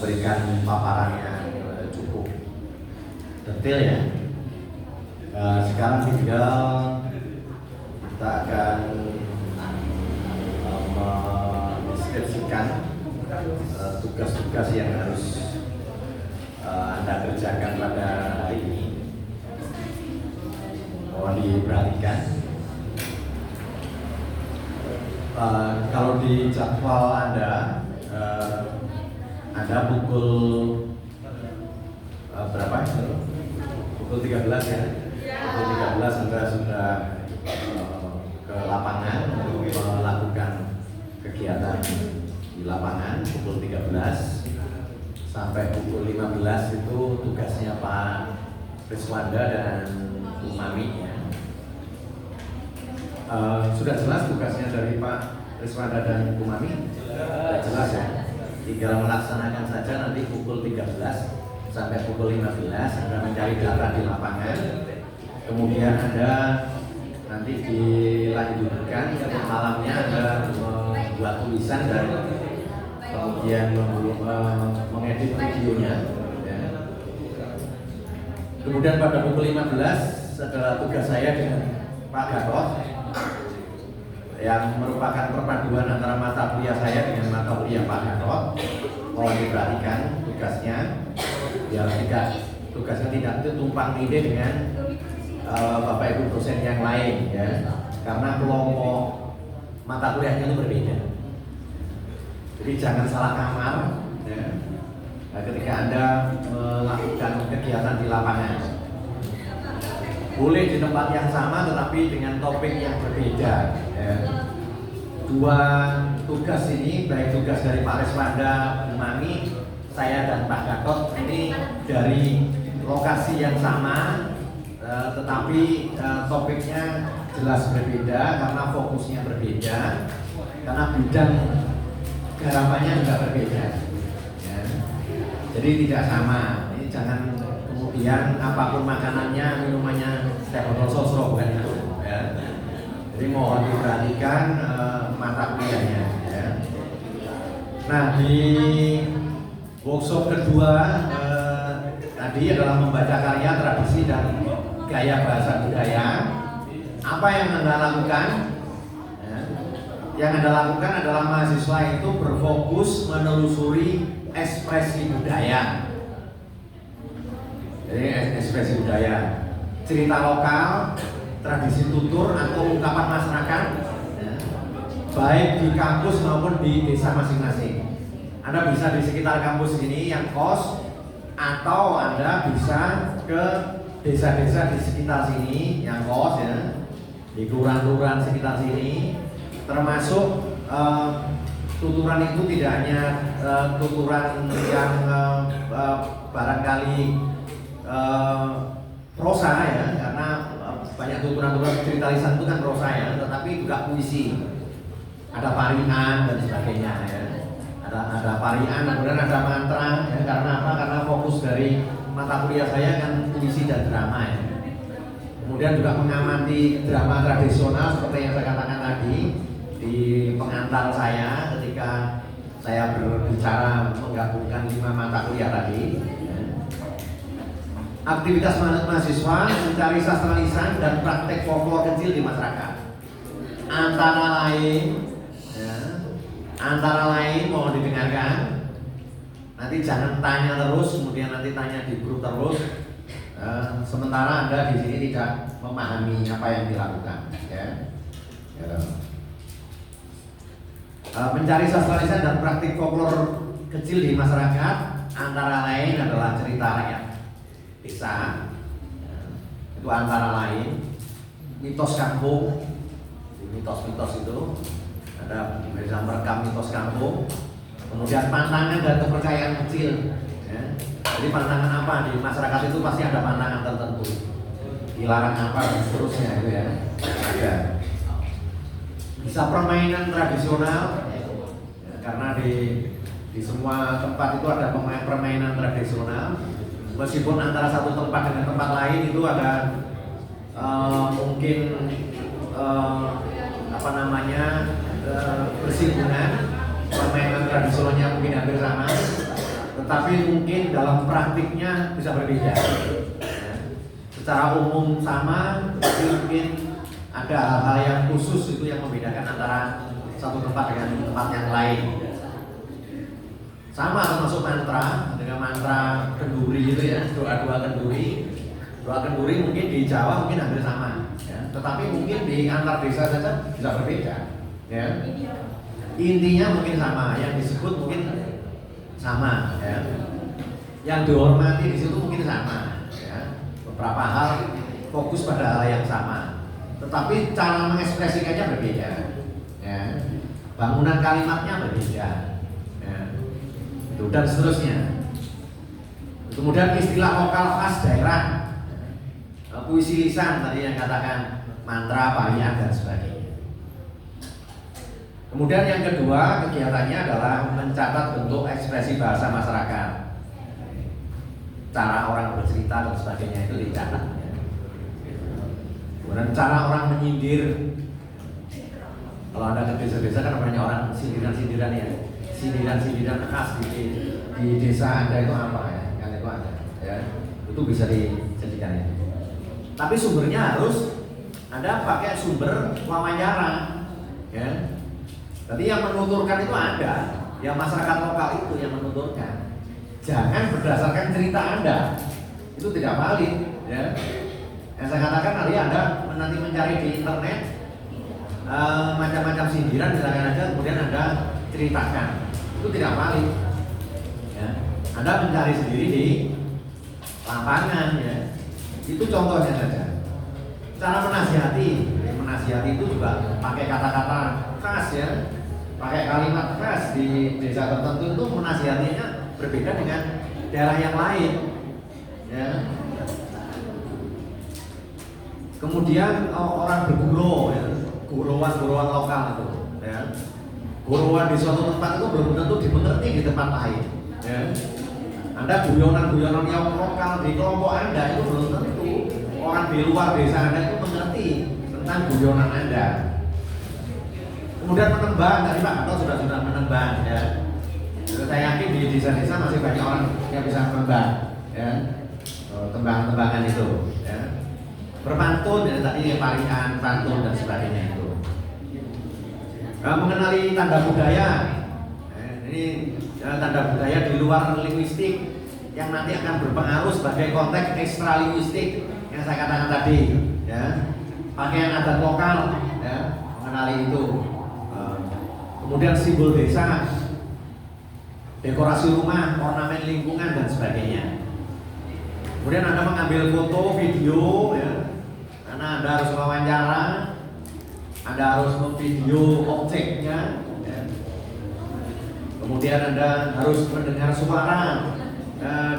memberikan paparan yang cukup detail ya. Sekarang tinggal kita akan mendeskripsikan tugas-tugas yang harus Anda kerjakan pada hari ini. Mohon diperhatikan. Kalau di jadwal Anda pukul berapa? Pukul 13 ya. Pukul 13 Anda sudah ke lapangan untuk melakukan kegiatan di lapangan. Pukul 13 sampai pukul 15 itu tugasnya Pak Riswanda dan Bu Mami ya. Sudah jelas tugasnya dari Pak Riswanda dan Bu Mami? Sudah jelas ya. Tinggal melaksanakan saja nanti pukul 13 sampai pukul 15 Anda mencari data di lapangan. Kemudian Anda nanti dilanjutkan untuk malamnya Anda membuat tulisan dan kemudian mengedit videonya ya. Kemudian pada pukul 15 adalah tugas saya dengan Pak Gatot yang merupakan perpaduan antara mata kuliah saya dengan mata kuliah Pak Gatot. Mohon diperhatikan tugasnya biar tugasnya tidak tumpang tindih dengan Bapak Ibu dosen yang lain ya, karena kelompok mata kuliahnya itu berbeda. Jadi jangan salah kamar ya, ketika Anda melakukan kegiatan di lapangan. Boleh di tempat yang sama tetapi dengan topik yang berbeda ya. Dua tugas ini, baik tugas dari Pak Riswanda, Bu Mami, saya dan Pak Gatot ini dari lokasi yang sama tetapi topiknya jelas berbeda karena fokusnya berbeda, karena bidang garapannya juga berbeda ya. Jadi tidak sama. Ini jangan kemudian apapun makanannya, minumannya teh botol sosro, bukan itu ya. Jadi mohon diperhatikan mata kuliahnya ya. Nah, di workshop kedua tadi adalah membaca karya, tradisi dan gaya bahasa budaya. Apa yang Anda lakukan? Ya. Yang Anda lakukan adalah mahasiswa itu berfokus menelusuri ekspresi budaya. Jadi ekspresi budaya, cerita lokal, tradisi tutur atau ungkapan masyarakat ya, baik di kampus maupun di desa masing-masing. Anda bisa di sekitar kampus ini yang kos, atau Anda bisa ke desa-desa di sekitar sini yang kos ya, di kelurahan-kelurahan sekitar sini. Termasuk tuturan itu tidak hanya tuturan yang barangkali prosa ya, karena banyak tuturan-tuturan cerita lisan itu kan prosa ya, tetapi juga puisi, ada parian dan sebagainya ya. Ada parian, kemudian ada mantra ya. Karena apa? Karena fokus dari mata kuliah saya kan puisi dan drama ya. Kemudian juga mengamati drama tradisional seperti yang saya katakan tadi di pengantar saya ketika saya berbicara menggabungkan 5 mata kuliah tadi ya. Aktivitas mahasiswa mencari sastra lisan dan praktek folklore kecil di masyarakat. Antara lain mohon didengarkan. Nanti jangan tanya terus, kemudian nanti tanya di grup terus. Sementara Anda di sini tidak memahami apa yang dilakukan. Ya. Mencari sastra lisan dan praktik folklore kecil di masyarakat. Antara lain adalah cerita rakyat desa. Itu antara lain. Mitos kampung. Mitos-mitos itu. Ada bisa merekam mitos kampung, kemudian pantangan dan kepercayaan kecil ya. Jadi pantangan apa di masyarakat itu pasti ada pantangan tertentu, dilarang apa dan seterusnya itu ya. Ada. Bisa permainan tradisional ya, karena di semua tempat itu ada permainan tradisional, meskipun antara satu tempat dengan tempat lain itu ada mungkin bersinggungan, permainan tradisionalnya mungkin hampir sama, tetapi mungkin dalam praktiknya bisa berbeda. Ya. Secara umum sama, tapi mungkin ada hal-hal yang khusus itu yang membedakan antara satu tempat dengan tempat yang lain. Sama termasuk mantra, dengan mantra kenduri itu ya, doa-doa kenduri. Doa kenduri mungkin di Jawa mungkin hampir sama, ya. Tetapi mungkin di antar desa saja bisa berbeda. Ya. Intinya mungkin sama, yang disebut mungkin sama, ya. Yang dihormati di situ mungkin sama, ya. Beberapa hal fokus pada hal yang sama, tetapi cara mengekspresikannya berbeda, ya. Bangunan kalimatnya berbeda, ya. Itu dan seterusnya. Kemudian istilah lokal khas daerah, puisi lisan tadi yang katakan mantra, payah dan sebagainya. Kemudian yang kedua kegiatannya adalah mencatat bentuk ekspresi bahasa masyarakat, cara orang bercerita dan sebagainya itu dicatat. Kemudian cara orang menyindir. Kalau Anda ke desa-desa kan banyak orang sindiran-sindiran ya, sindiran-sindiran khas di desa Anda itu apa ya? Kan itu ada, ya. Itu bisa dijadikan ya. Tapi sumbernya harus Anda pakai sumber wawancara, ya. Jadi yang menuturkan itu ada, yang masyarakat lokal itu yang menuturkan. Jangan berdasarkan cerita Anda, itu tidak valid, ya. Yang saya katakan tadi Anda nanti mencari di internet macam-macam sindiran misalkan aja, kemudian Anda ceritakan, itu tidak valid, ya. Anda mencari sendiri di lapangan, ya. Itu contohnya saja. Cara menasihati itu juga pakai kata-kata khas, ya, pakai kalimat khas. Di desa tertentu itu menasihatinya berbeda dengan daerah yang lain, ya. Kemudian orang bergurau, ya, gurauan lokal itu, ya. Gurauan di suatu tempat itu belum tentu dimengerti di tempat lain, ya. Anda guyonan yang lokal di kelompok Anda itu belum tentu orang di luar desa Anda itu mengerti tentang guyonan Anda. Kemudian menembang, tadi Pak Gatot sudah menembang, ya. Saya yakin di desa-desa masih banyak orang yang bisa menembang, ya, tembang-tembangan itu, ya. Berpantun, ya, tadi parian, pantun dan sebagainya itu. Mengenali tanda budaya, ini tanda budaya di luar linguistik yang nanti akan berpengaruh sebagai konteks ekstra linguistik yang saya katakan tadi, ya. Pakaian adat lokal, ya, mengenali itu. Kemudian simbol desa, dekorasi rumah, ornamen lingkungan dan sebagainya. Kemudian Anda mengambil foto, video, ya, karena Anda harus wawancara, Anda harus memvideo objeknya, ya. Kemudian Anda harus mendengar suara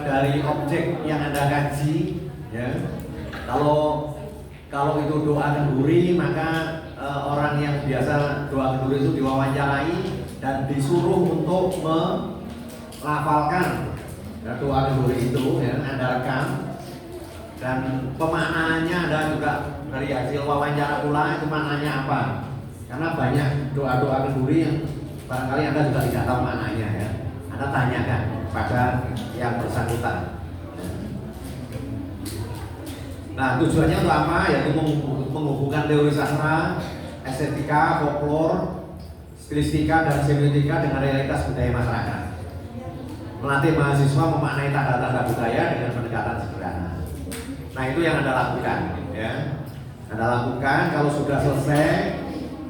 dari objek yang Anda kaji, ya. Kalau itu doa kenduri, maka orang yang biasa doa kenduri itu diwawancarai dan disuruh untuk melafalkan, ya, doa kenduri itu, ya, Anda rekam. Dan pemaknaannya Anda juga dari hasil wawancara pula itu maknanya apa? Karena banyak doa-doa kenduri yang barangkali Anda juga tidak tahu maknanya, ya. Anda tanyakan pada yang bersangkutan. Nah, tujuannya untuk apa? Yaitu menghubungkan teori sastra, estetika, folklore, stilistika dan semiotika dengan realitas budaya masyarakat. Melatih mahasiswa memaknai tanda-tanda budaya dengan pendekatan sederhana. Nah, itu yang Anda lakukan, ya. Anda lakukan. Kalau sudah selesai,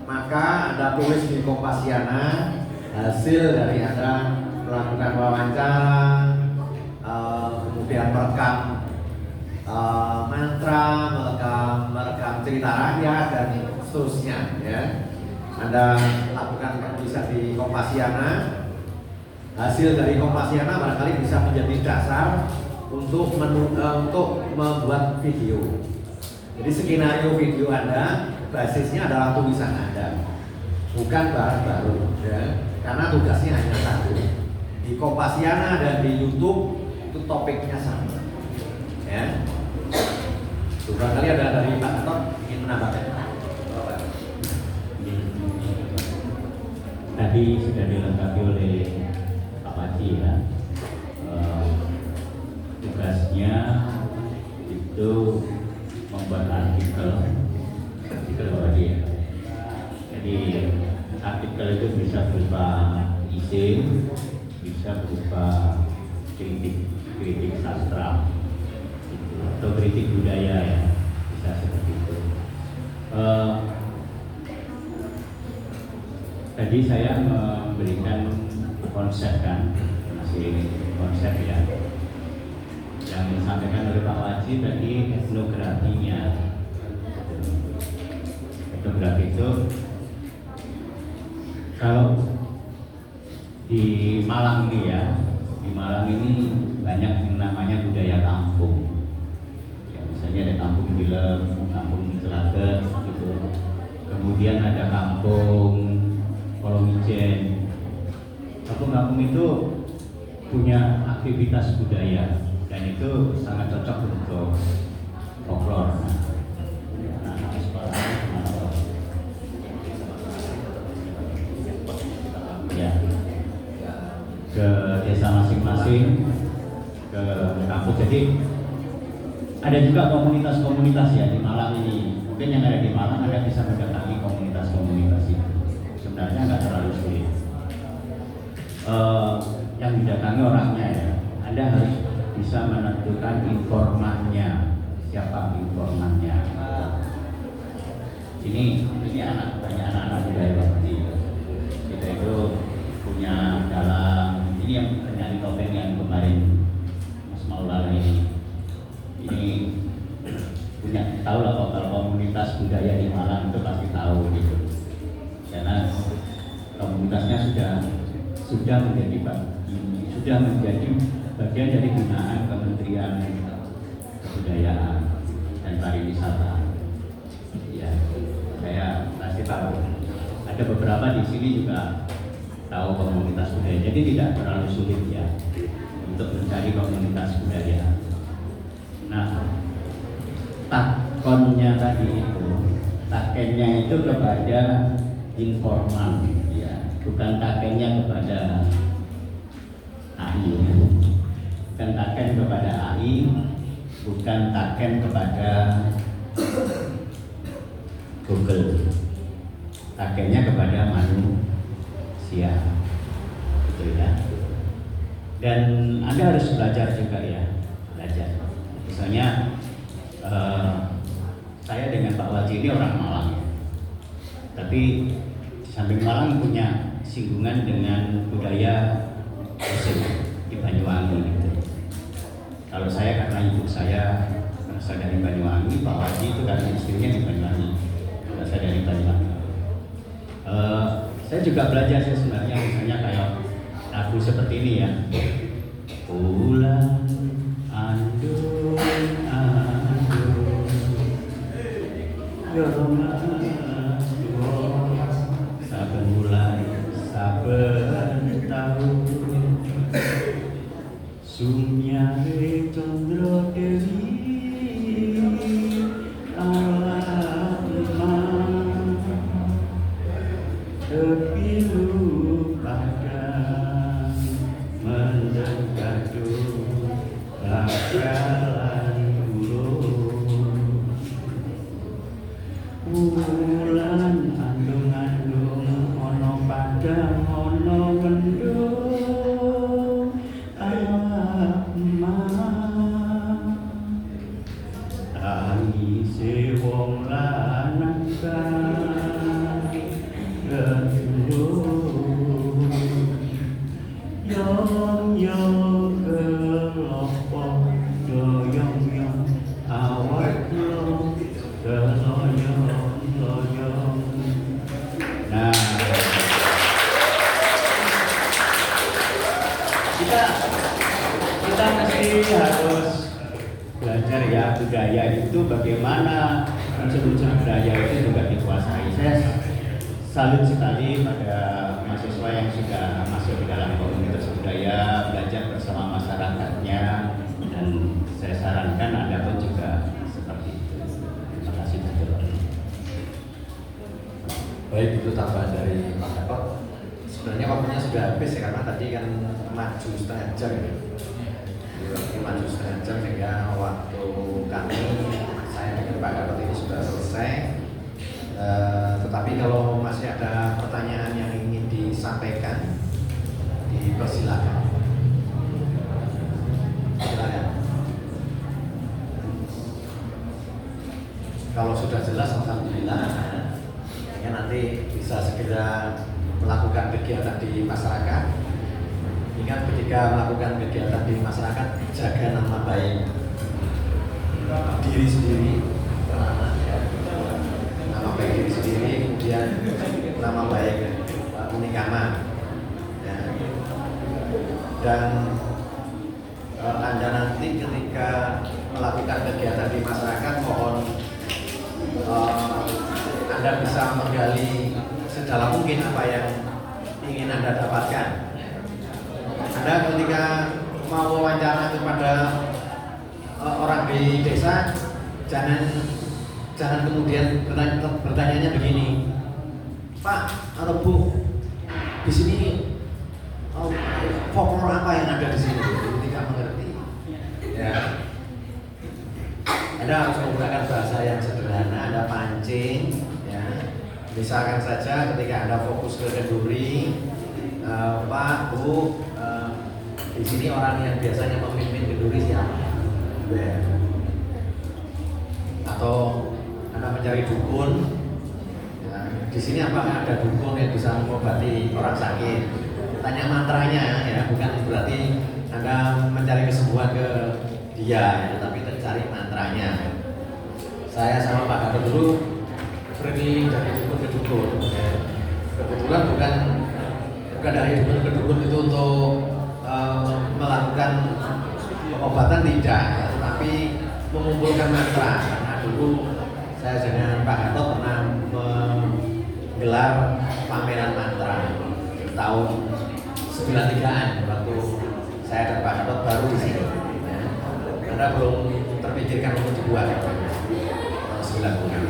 maka Anda tulis di Kompasiana hasil dari Anda melakukan wawancara, kemudian merekam mantra, merekam cerita rakyat dan seterusnya, ya. Anda lakukan penulisan di Kompasiana. Hasil dari Kompasiana barangkali bisa menjadi dasar untuk membuat video. Jadi skenario video Anda basisnya adalah tulisan Anda, bukan barang baru, ya. Karena tugasnya hanya satu. Di Kompasiana dan di YouTube itu topiknya sama, ya. Barangkali ada dari Pak Gatot ingin menambahkan. Tadi sudah dilengkapi oleh Pak Paci, ya. bisa berupa kritik sastra gitu, atau kritik budaya ya, bisa seperti itu. Tadi saya memberikan konsep kan, masih konsep ya, yang disampaikan oleh Pak Waji tadi etnografinya. Etnografi itu kalau di Malang ini ya, di Malang ini banyak yang namanya budaya kampung. Ya, misalnya ada kampung Bilem, kampung Celaget gitu. Kemudian ada kampung Kolomijen. Kampung-kampung itu punya aktivitas budaya dan itu sangat cocok untuk folklore. Ya, ke desa masing-masing, ke kampus. Jadi ada juga komunitas-komunitas ya di Malang ini. Mungkin yang ada di Malang ada bisa mendatangi komunitas-komunitas itu. Sebenarnya nggak terlalu sulit. Yang didatangi orangnya ya. Anda harus bisa menentukan informannya, siapa informannya. Ini banyak anak-anak muda ya Pak. Kita itu punya dalang, ini yang penyanyi topeng yang kemarin Mas Maulana ini punya, tahu lah kalau komunitas budaya di Malang itu pasti tahu gitu, karena komunitasnya sudah menjadi bagian dari binaan Kementerian Kebudayaan dan Pariwisata. Ya, saya pasti tahu. Ada beberapa di sini juga tahu komunitas budaya, jadi tidak terlalu sulit ya untuk mencari komunitas budaya. Nah, takonnya tadi itu, takennya itu kepada informan, ya, bukan takennya kepada AI, bukan taken kepada AI, bukan taken kepada Google, takennya kepada manusia, gitu ya. Dan Anda harus belajar juga ya, belajar. Misalnya saya dengan Pak Waji ini orang Malang ya, tapi di samping Malang punya singgungan dengan budaya Osing di Banyuwangi gitu. Kalau saya karena ibu saya berasal dari Banyuwangi, Pak Waji itu karena istrinya di Banyuwangi, berasal dari Banyuwangi. Saya juga belajar sih sebenarnya, misalnya kayak lagu seperti ini ya. Bulan andung saben bulan saben tahun sunyare condro dewi alam tepilu padang mendekatu lakalan bulan andung-andung ono padang ono mendung amah tangise wong lanang kang gendung yong kelompok doyong-yong awak lo keloyong-loyong. Nah, kita mesti harus belajar ya, budaya itu bagaimana unsur-unsur budaya itu juga dikuasai. Saya salut sekali pada mahasiswa yang sudah masuk di dalam komunitas budaya, belajar bersama masyarakatnya, dan saya sarankan Anda pun juga seperti itu. Terima kasih betul. Baik, itu tambahan dari Pak Gatot. Sebenarnya waktunya sudah habis ya, karena tadi kan maju setengah jam ya. Jadi maju setengah jam sehingga waktu kami, saya dengan Pak Gatot ini sudah selesai. Tetapi kalau masih ada pertanyaan yang ingin disampaikan, Dipersilakan. Silakan. Kalau sudah jelas, alhamdulillah, ya nanti bisa segera melakukan kegiatan di masyarakat. Ingat ketika melakukan kegiatan di masyarakat, jaga nama baik diri sendiri, nama baik diri sendiri, kemudian nama baik unikama, ya. Dan Anda nanti ketika melakukan kegiatan di masyarakat, mohon Anda bisa menggali sedalam mungkin apa yang ingin Anda dapatkan. Anda ketika mau wawancara kepada orang di desa, jangan kemudian bertanyanya begini, Pak atau Bu, di sini folklore apa yang ada di sini? Tidak mengerti. Ya. Anda harus menggunakan bahasa yang sederhana. Anda pancing, ya. Misalkan saja ketika Anda fokus ke kenduri, Pak, Bu, di sini orang yang biasanya memimpin kenduri siapa? Ya. Atau Anda mencari dukun, ya. Di sini apakah ada dukun yang bisa mengobati orang sakit? Tanya mantranya, ya, bukan berarti Anda mencari kesembuhan ke dia, ya, tapi cari mantranya. Saya sama Pak Gatot dulu pergi dari dukun ke dukun. Ya. Kebetulan bukan dari dukun ke dukun itu untuk melakukan pengobatan tidak, ya, tetapi mengumpulkan mantra. Karena dulu saya dengan Pak Gatot pernah menggelar pameran mantra tahun 93-an waktu saya dan Pak Gatot baru di sini. Ya. Anda belum terpikirkan untuk dibuat tahun 90-an.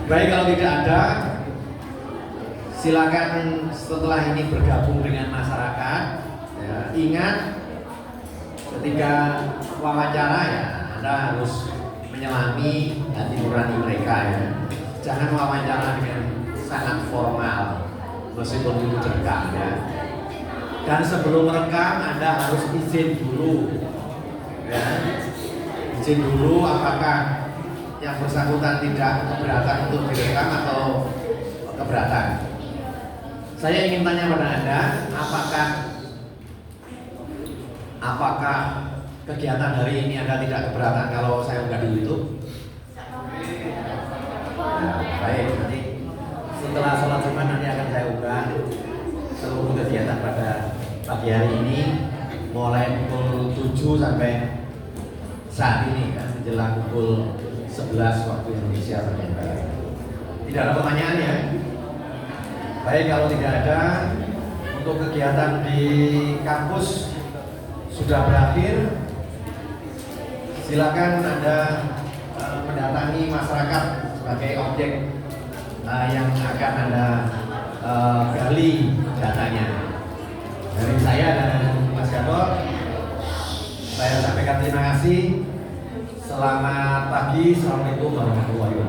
Baik, kalau tidak ada, silakan setelah ini bergabung dengan masyarakat. Ya, ingat ketika wawancara, ya, Anda harus menyelami hati nurani mereka, ya. Jangan wawancara dengan sangat formal meskipun itu direkam, ya. Dan sebelum merekam Anda harus izin dulu, ya. Izin dulu apakah yang bersangkutan tidak keberatan untuk direkam atau keberatan. Saya ingin tanya pada Anda, apakah kegiatan hari ini Anda tidak keberatan kalau saya unggah di YouTube? Nah, baik, nanti setelah sholat Jumat nanti akan saya unggah seluruh kegiatan pada pagi hari ini mulai pukul 7 sampai saat ini, kan, menjelang pukul 11 waktu Indonesia bagian barat. Tidak ada pertanyaan, ya? Baik, kalau tidak ada, untuk kegiatan di kampus sudah berakhir. Silakan Anda mendatangi masyarakat sebagai objek yang akan Anda gali datanya. Dari saya dan Mas Gatot, saya sampaikan terima kasih. Selamat pagi, assalamualaikum warahmatullahi wabarakatuh.